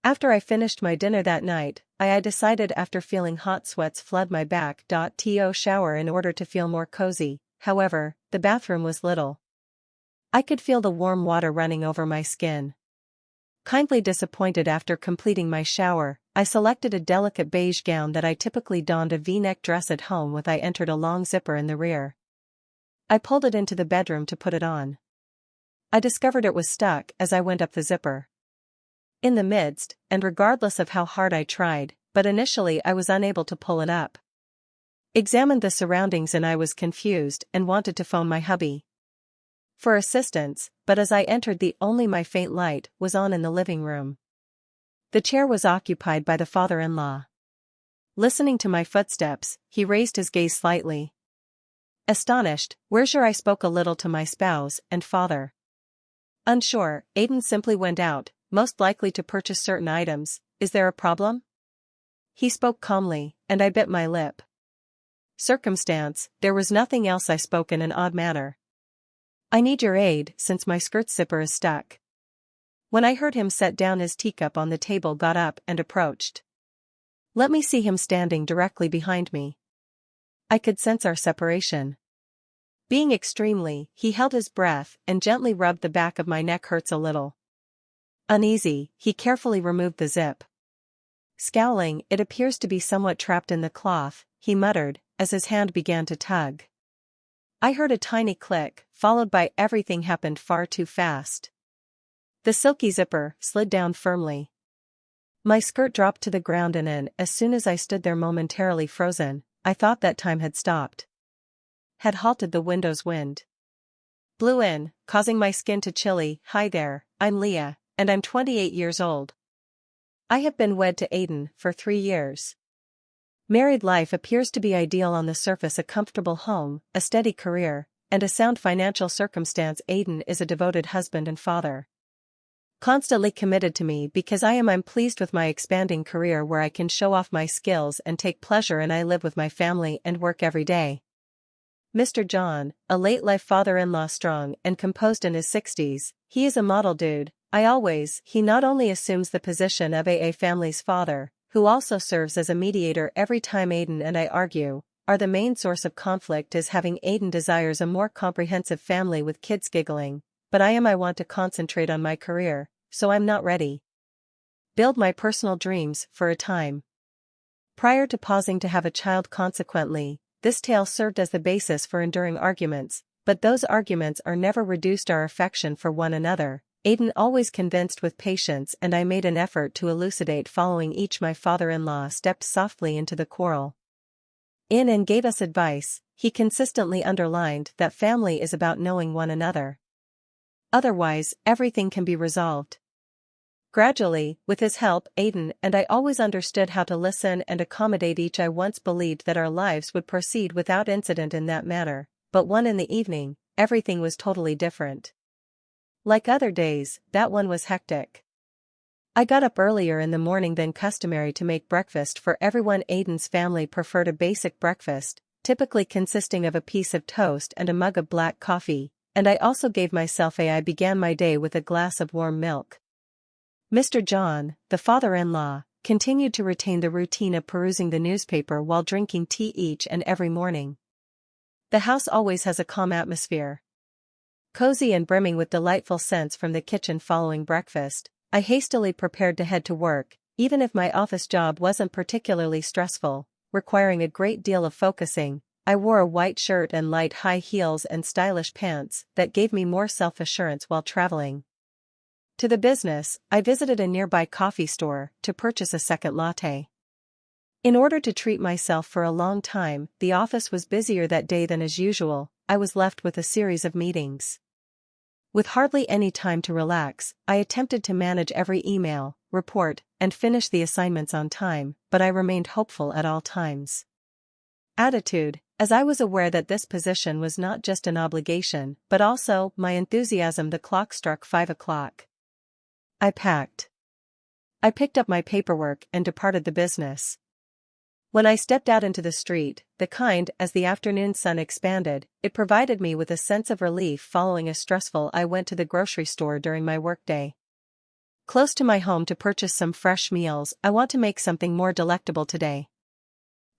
After I finished my dinner that night, I decided after feeling hot sweats flood my back to shower in order to feel more cozy. However, the bathroom was little. I could feel the warm water running over my skin. Kindly disappointed after completing my shower, I selected a delicate beige gown that I typically donned a V-neck dress at home with. I entered a long zipper in the rear. I pulled it into the bedroom to put it on. I discovered it was stuck as I went up the zipper. In the midst, and regardless of how hard I tried, but initially I was unable to pull it up. Examined the surroundings and I was confused and wanted to phone my hubby for assistance, but as I entered my faint light was on in the living room. The chair was occupied by the father-in-law. Listening to my footsteps, he raised his gaze slightly. Astonished, "Where's your?" I spoke a little to my spouse and father. Unsure, Aiden simply went out, most likely to purchase certain items. "Is there a problem?" He spoke calmly, and I bit my lip. Circumstance, there was nothing else. I spoke in an odd manner. "I need your aid since my skirt zipper is stuck." When I heard him set down his teacup on the table, got up and approached. Let me see him standing directly behind me. I could sense our separation. Being extremely, he held his breath and gently rubbed the back of my neck. "Hurts a little." Uneasy, he carefully removed the zip. Scowling, "It appears to be somewhat trapped in the cloth," he muttered, as his hand began to tug. I heard a tiny click, followed by "Everything happened far too fast." The silky zipper slid down firmly. My skirt dropped to the ground and as soon as I stood there momentarily frozen, I thought that time had stopped. Had halted. The window's wind blew in, causing my skin to chilly. "Hi there, I'm Leah, and I'm 28 years old. I have been wed to Aiden for 3 years. Married life appears to be ideal on the surface: a comfortable home, a steady career, and a sound financial circumstance. Aiden is a devoted husband and father. Constantly committed to me because I'm pleased with my expanding career where I can show off my skills and take pleasure, and I live with my family and work every day. Mr. John, a late-life father-in-law, strong and composed in his 60s, he is a model dude. He not only assumes the position of a family's father, who also serves as a mediator every time Aiden and I argue, are the main source of conflict is having. Aiden desires a more comprehensive family with kids giggling, but I want to concentrate on my career, so I'm not ready. Build my personal dreams for a time. Prior to pausing to have a child. Consequently, this tale served as the basis for enduring arguments, but those arguments are never reduced our affection for one another. Aiden always convinced with patience, and I made an effort to elucidate following each. My father-in-law stepped softly into the quarrel and gave us advice. He consistently underlined that family is about knowing one another. Otherwise, everything can be resolved. Gradually, with his help, Aiden and I always understood how to listen and accommodate each. I once believed that our lives would proceed without incident in that manner, but in the evening, everything was totally different. Like other days, that one was hectic. I got up earlier in the morning than customary to make breakfast for everyone. Aiden's family preferred a basic breakfast, typically consisting of a piece of toast and a mug of black coffee, and I also gave myself I began my day with a glass of warm milk. Mr. John, the father-in-law, continued to retain the routine of perusing the newspaper while drinking tea each and every morning. The house always has a calm atmosphere. Cozy and brimming with delightful scents from the kitchen. Following breakfast, I hastily prepared to head to work. Even if my office job wasn't particularly stressful, requiring a great deal of focusing, I wore a white shirt and light high heels and stylish pants that gave me more self-assurance while traveling. To the business, I visited a nearby coffee store to purchase a second latte. In order to treat myself for a long time, the office was busier that day than as usual. I was left with a series of meetings. With hardly any time to relax, I attempted to manage every email, report, and finish the assignments on time, but I remained hopeful at all times. Attitude, as I was aware that this position was not just an obligation, but also my enthusiasm. The clock struck 5 o'clock. I packed. I picked up my paperwork and departed the business. When I stepped out into the street, as the afternoon sun expanded, it provided me with a sense of relief following a stressful. I went to the grocery store during my workday. close to my home to purchase some fresh meals. I want to make something more delectable today.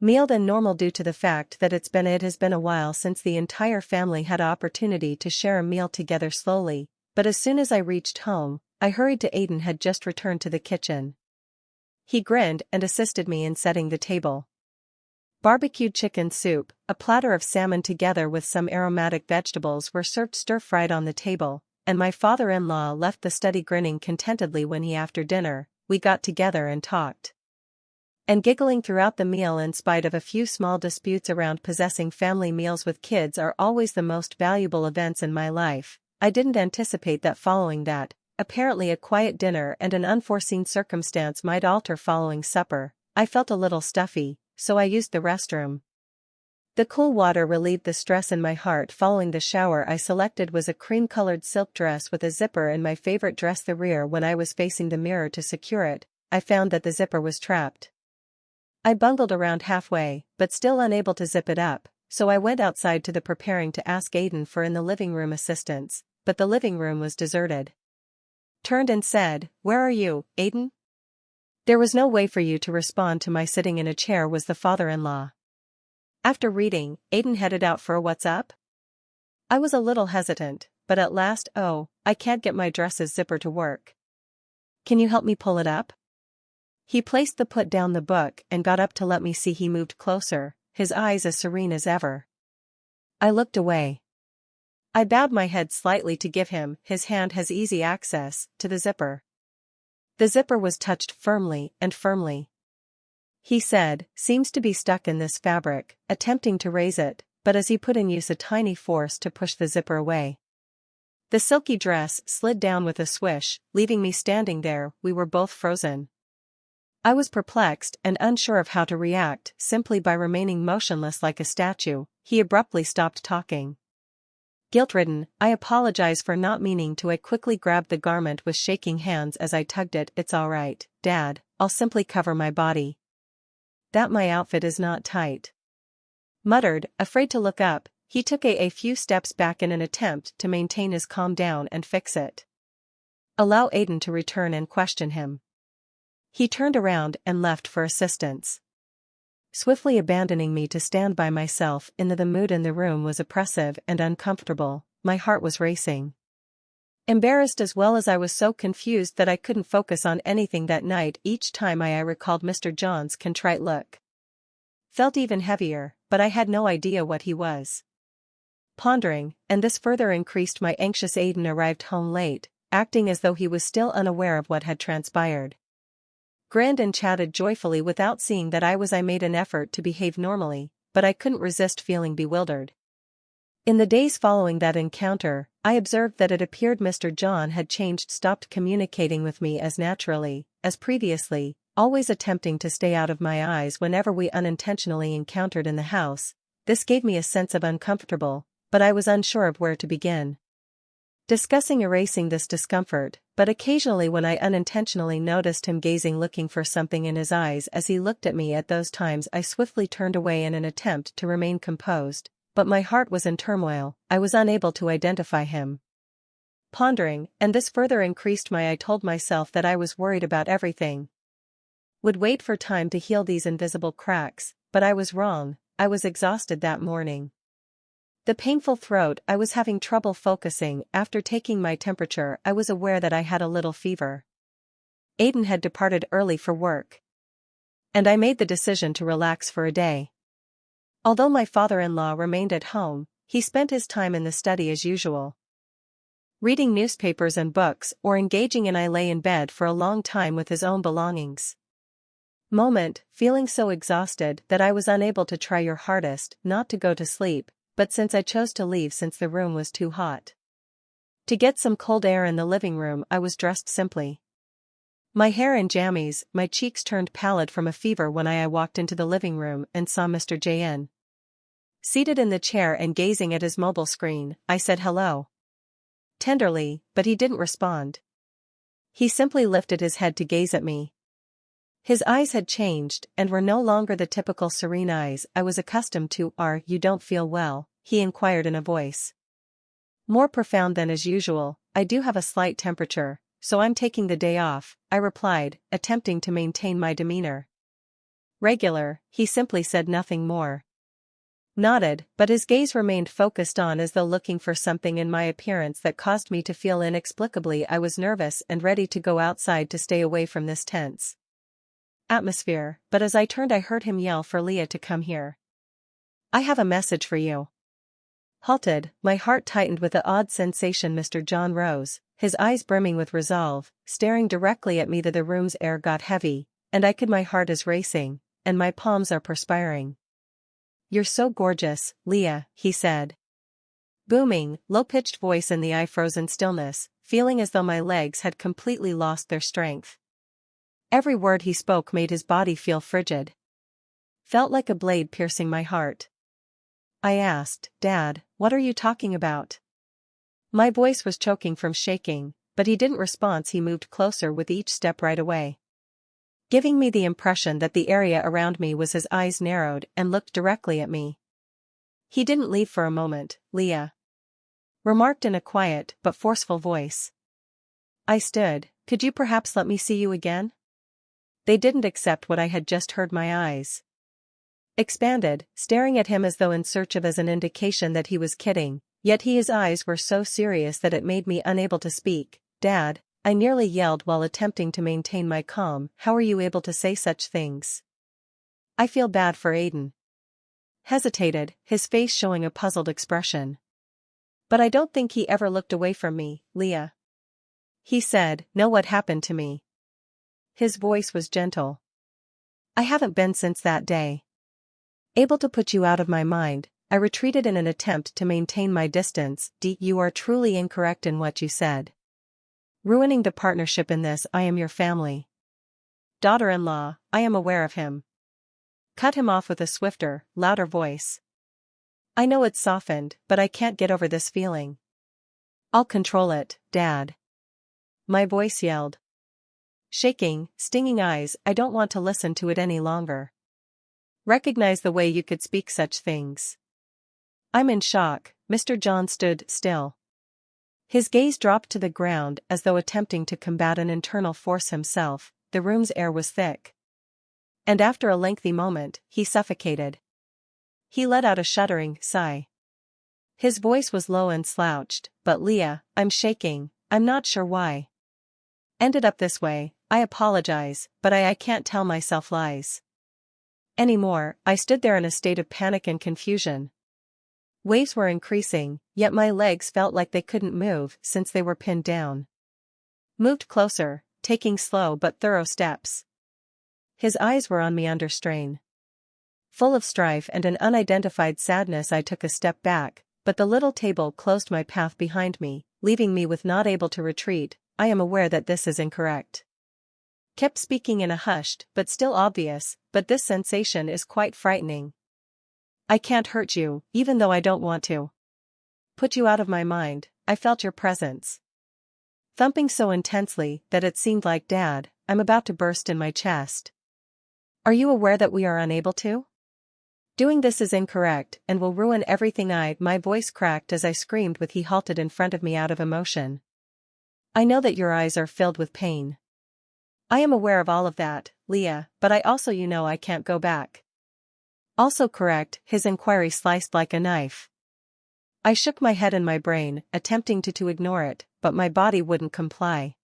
Mild and normal due to the fact that it has been a while since the entire family had opportunity to share a meal together slowly, but as soon as I reached home, I hurried to Aiden had just returned to the kitchen. He grinned and assisted me in setting the table. Barbecued chicken soup, a platter of salmon together with some aromatic vegetables were served stir-fried on the table, and my father-in-law left the study grinning contentedly when after dinner, we got together and talked. And giggling throughout the meal in spite of a few small disputes around possessing family meals with kids are always the most valuable events in my life. I didn't anticipate that following that, apparently a quiet dinner and an unforeseen circumstance might alter following supper, I felt a little stuffy, so I used the restroom. The cool water relieved the stress in my heart. Following the shower I selected was a cream-colored silk dress with a zipper in my favorite dress. The rear when I was facing the mirror to secure it, I found that the zipper was trapped. I bungled around halfway, but still unable to zip it up, so I went outside to the preparing to ask Aiden for in the living room assistance, but the living room was deserted. Turned and said, "Where are you, Aiden?" There was no way for you to respond to my sitting in a chair, was the father-in-law. After reading, Aiden headed out for a "What's up?" I was a little hesitant, but at last, "Oh, I can't get my dress's zipper to work. Can you help me pull it up?" He placed the put down the book and got up to let me see. He moved closer, his eyes as serene as ever. I looked away. I bowed my head slightly to give him. His hand has easy access to the zipper. The zipper was touched firmly and firmly. He said, "Seems to be stuck in this fabric," attempting to raise it, but as he put in use a tiny force to push the zipper away. The silky dress slid down with a swish, leaving me standing there. We were both frozen. I was perplexed and unsure of how to react. Simply by remaining motionless like a statue, he abruptly stopped talking. Guilt-ridden, I apologize for not meaning to. I quickly grabbed the garment with shaking hands as I tugged it. "It's all right, Dad, I'll simply cover my body. That my outfit is not tight." Muttered, afraid to look up, he took a few steps back in an attempt to maintain his calm down and fix it. Allow Aiden to return and question him. He turned around and left for assistance, swiftly abandoning me to stand by myself. The mood in the room was oppressive and uncomfortable. My heart was racing. Embarrassed as well as I was so confused that I couldn't focus on anything that night. Each time I recalled Mr. John's contrite look. Felt even heavier, but I had no idea what he was pondering, and this further increased my anxious. Aiden arrived home late, acting as though he was still unaware of what had transpired. Grinned and chatted joyfully without seeing that I was. I made an effort to behave normally, but I couldn't resist feeling bewildered. In the days following that encounter, I observed that it appeared Mr. John had changed, stopped communicating with me as naturally as previously, always attempting to stay out of my eyes whenever we unintentionally encountered in the house. This gave me a sense of uncomfortable, but I was unsure of where to begin discussing erasing this discomfort, but occasionally when I unintentionally noticed him gazing, looking for something in his eyes as he looked at me. At those times I swiftly turned away in an attempt to remain composed, but my heart was in turmoil. I was unable to identify him. Pondering, and this further increased my. I told myself that I was worried about everything. Would wait for time to heal these invisible cracks, but I was wrong. I was exhausted that morning. The painful throat, I was having trouble focusing. After taking my temperature, I was aware that I had a little fever. Aiden had departed early for work, and I made the decision to relax for a day. Although my father-in-law remained at home, he spent his time in the study as usual, reading newspapers and books or engaging in. I lay in bed for a long time with his own belongings. Feeling so exhausted that I was unable to try your hardest not to go to sleep. But since I chose to leave since the room was too hot to get some cold air in the living room, I was dressed simply. My hair in jammies, my cheeks turned pallid from a fever when I walked into the living room and saw Mr. J.N. seated in the chair and gazing at his mobile screen. I said hello tenderly, but he didn't respond. He simply lifted his head to gaze at me. His eyes had changed and were no longer the typical serene eyes I was accustomed to. You don't feel well?" he inquired in a voice more profound than as usual. "I do have a slight temperature, so I'm taking the day off, I replied, attempting to maintain my demeanor. Regular, he simply said nothing more. Nodded, but his gaze remained focused on as though looking for something in my appearance that caused me to feel inexplicably I was nervous and ready to go outside to stay away from this tense atmosphere, but as I turned I heard him yell for Leah to come here. I have a message for you. Halted, my heart tightened with the odd sensation. Mr. John rose, his eyes brimming with resolve, staring directly at me. The room's air got heavy, and my heart is racing, and my palms are perspiring. You're so gorgeous, Leah, he said. Booming, low-pitched voice in the eye-frozen stillness, feeling as though my legs had completely lost their strength. Every word he spoke made his body feel frigid. Felt like a blade piercing my heart. I asked, Dad, what are you talking about? My voice was choking from shaking, but he didn't respond. He moved closer with each step right away, giving me the impression that the area around me was. His eyes narrowed and looked directly at me. He didn't leave for a moment, Leah remarked in a quiet but forceful voice. I stood. Could you perhaps let me see you again? They didn't accept what I had just heard. My eyes expanded, staring at him as though in search of an indication that he was kidding, yet his eyes were so serious that it made me unable to speak. Dad, I nearly yelled while attempting to maintain my calm. How are you able to say such things? I feel bad for Aiden. Hesitated, his face showing a puzzled expression. But I don't think he ever looked away from me, Leah. He said, know what happened to me? His voice was gentle. I haven't been since that day. Able to put you out of my mind, I retreated in an attempt to maintain my distance. You are truly incorrect in what you said. Ruining the partnership in this. I am your family daughter-in-law, I am aware of him. Cut him off with a swifter, louder voice. I know it's softened, but I can't get over this feeling. I'll control it, Dad. My voice yelled. Shaking, stinging eyes, I don't want to listen to it any longer. Recognize the way you could speak such things. I'm in shock. Mr. John stood still. His gaze dropped to the ground as though attempting to combat an internal force himself. The room's air was thick. And after a lengthy moment, he suffocated. He let out a shuddering sigh. His voice was low and slouched, but Leah, I'm shaking, I'm not sure why. Ended up this way, I apologize, but I can't tell myself lies anymore. I stood there in a state of panic and confusion. Waves were increasing, yet my legs felt like they couldn't move since they were pinned down. Moved closer, taking slow but thorough steps. His eyes were on me under strain. Full of strife and an unidentified sadness, I took a step back, but the little table closed my path behind me, leaving me with not able to retreat. I am aware that this is incorrect. Kept speaking in a hushed, but still obvious, but this sensation is quite frightening. I can't hurt you, even though I don't want to. Put you out of my mind, I felt your presence. Thumping so intensely that it seemed like Dad, I'm about to burst in my chest. Are you aware that we are unable to? Doing this is incorrect and will ruin everything. My voice cracked as I screamed with he halted in front of me out of emotion. I know that your eyes are filled with pain. I am aware of all of that, Leah, but I also I can't go back. Also correct, his inquiry sliced like a knife. I shook my head in my brain, attempting to ignore it, but my body wouldn't comply.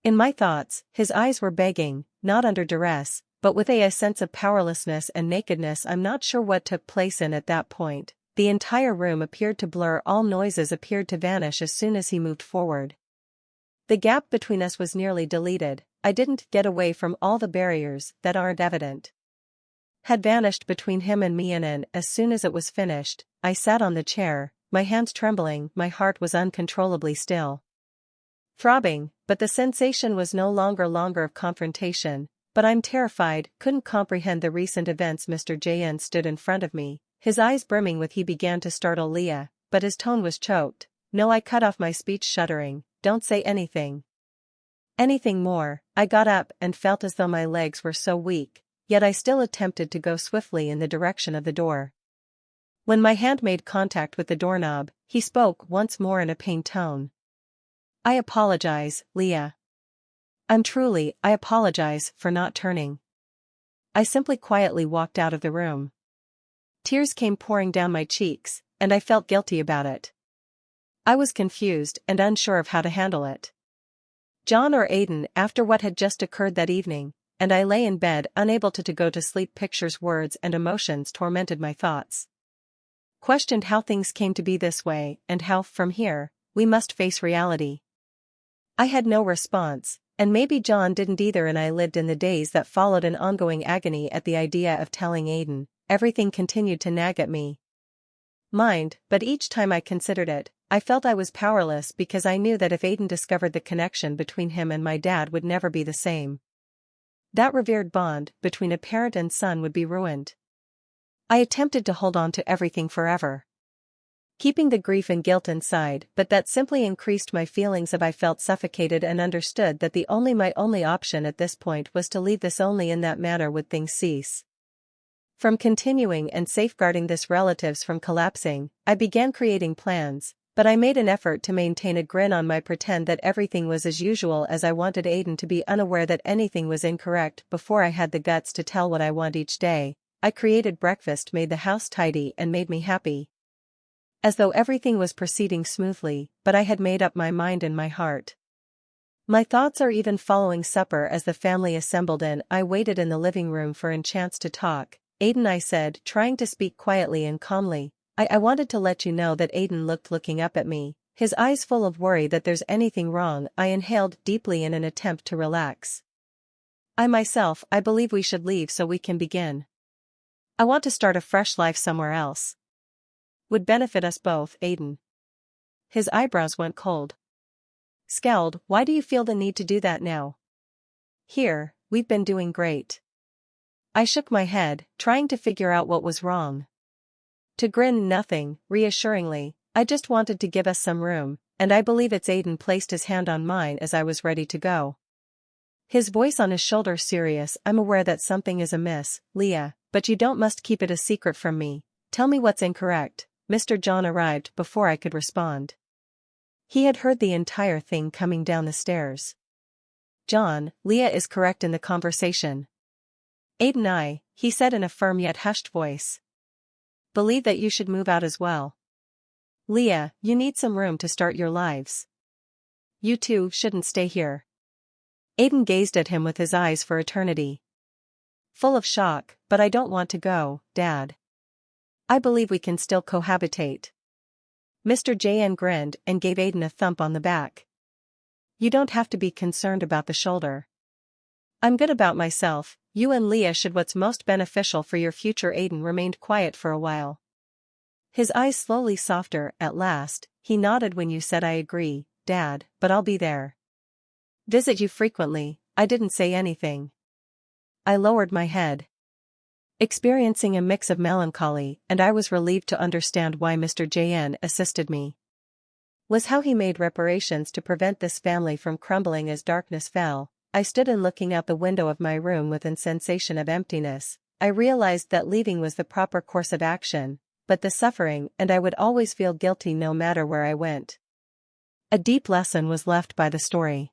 In my thoughts, his eyes were begging, not under duress, but with a sense of powerlessness and nakedness. I'm not sure what took place at that point. The entire room appeared to blur, all noises appeared to vanish as soon as he moved forward. The gap between us was nearly deleted. I didn't get away from all the barriers that aren't evident. Had vanished between him and me, and as soon as it was finished, I sat on the chair, my hands trembling. My heart was uncontrollably still throbbing, but the sensation was no longer of confrontation. But I'm terrified, couldn't comprehend the recent events. Mr. J.N. stood in front of me, his eyes brimming with he began to startle Leah, but his tone was choked. No, I cut off my speech, shuddering. Don't say anything. Anything more. I got up and felt as though my legs were so weak, yet I still attempted to go swiftly in the direction of the door. When my hand made contact with the doorknob, he spoke once more in a pained tone. I apologize, Leah. I apologize for not turning. I simply quietly walked out of the room. Tears came pouring down my cheeks, and I felt guilty about it. I was confused and unsure of how to handle it. John or Aiden, after what had just occurred that evening, and I lay in bed unable to go to sleep. Pictures, words and emotions tormented my thoughts. Questioned how things came to be this way and how, from here, we must face reality. I had no response, and maybe John didn't either, and I lived in the days that followed in ongoing agony at the idea of telling Aiden. Everything continued to nag at me. But each time I considered it, I felt I was powerless because I knew that if Aiden discovered the connection between him and my dad would never be the same. That revered bond between a parent and son would be ruined. I attempted to hold on to everything forever, keeping the grief and guilt inside, but that simply increased my feelings of I felt suffocated and understood that my only option at this point was to leave this. Only in that manner would things cease from continuing and safeguarding this relatives from collapsing. I began creating plans, but I made an effort to maintain a grin on my pretend that everything was as usual as I wanted Aiden to be unaware that anything was incorrect. Before I had the guts to tell what I want each day, I created breakfast, made the house tidy and made me happy. As though everything was proceeding smoothly, but I had made up my mind in my heart. My thoughts are even following supper as the family assembled in. I waited in the living room for a chance to talk. Aiden, I said, trying to speak quietly and calmly. I wanted to let you know that. Aiden looking up at me, his eyes full of worry that there's anything wrong. I inhaled deeply in an attempt to relax. I believe we should leave so we can begin. I want to start a fresh life somewhere else. Would benefit us both, Aiden. His eyebrows went cold. Scowled. Why do you feel the need to do that now? Here, we've been doing great. I shook my head, trying to figure out what was wrong. To grin, nothing, reassuringly. I just wanted to give us some room, and I believe it's. Aiden placed his hand on mine as I was ready to go. His voice on his shoulder serious. I'm aware that something is amiss, Leah, but you must keep it a secret from me. Tell me what's incorrect. Mr. John arrived before I could respond. He had heard the entire thing coming down the stairs. John, Leah is correct in the conversation. Aiden, he said in a firm yet hushed voice, believe that you should move out as well. Leah, you need some room to start your lives. You two shouldn't stay here. Aiden gazed at him with his eyes for eternity. Full of shock, but I don't want to go, Dad. I believe we can still cohabitate. Mr. JN grinned and gave Aiden a thump on the back. You don't have to be concerned about the shoulder. I'm good about myself. You and Leah should what's most beneficial for your future. Aiden remained quiet for a while. His eyes slowly softer. At last, he nodded. When you said I agree, Dad, but I'll be there. Visit you frequently. I didn't say anything. I lowered my head, experiencing a mix of melancholy, and I was relieved to understand why Mr. JN assisted me. Was how he made reparations to prevent this family from crumbling. As darkness fell, I stood and looking out the window of my room with a sensation of emptiness. I realized that leaving was the proper course of action, but the suffering, and I would always feel guilty no matter where I went. A deep lesson was left by the story.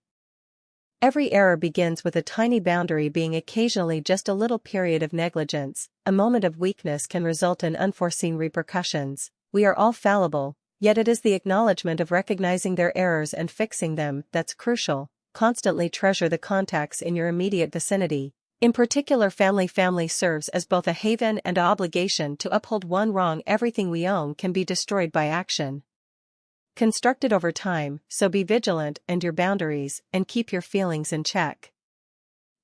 Every error begins with a tiny boundary, being occasionally just a little period of negligence. A moment of weakness can result in unforeseen repercussions. We are all fallible, yet it is the acknowledgement of recognizing their errors and fixing them that's crucial. Constantly treasure the contacts in your immediate vicinity. In particular, family serves as both a haven and an obligation to uphold. One wrong, everything we own can be destroyed by action constructed over time, so be vigilant and your boundaries, and keep your feelings in check.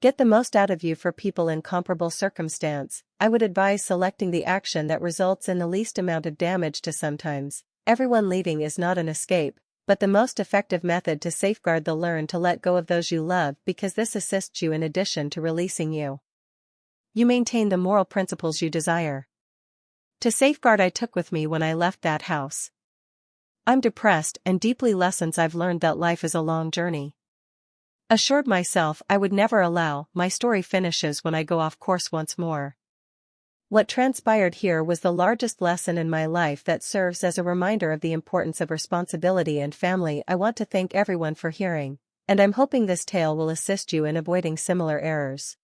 Get the most out of you. For people in comparable circumstance, I would advise selecting the action that results in the least amount of damage. To sometimes, everyone leaving is not an escape, but the most effective method to safeguard the learn to let go of those you love, because this assists you in addition to releasing you. You maintain the moral principles you desire to safeguard. I took with me when I left that house. I'm depressed and deeply. Lessons I've learned that life is a long journey. Assured myself I would never allow. My story finishes when I go off course once more. What transpired here was the largest lesson in my life that serves as a reminder of the importance of responsibility and family. I want to thank everyone for hearing, and I'm hoping this tale will assist you in avoiding similar errors.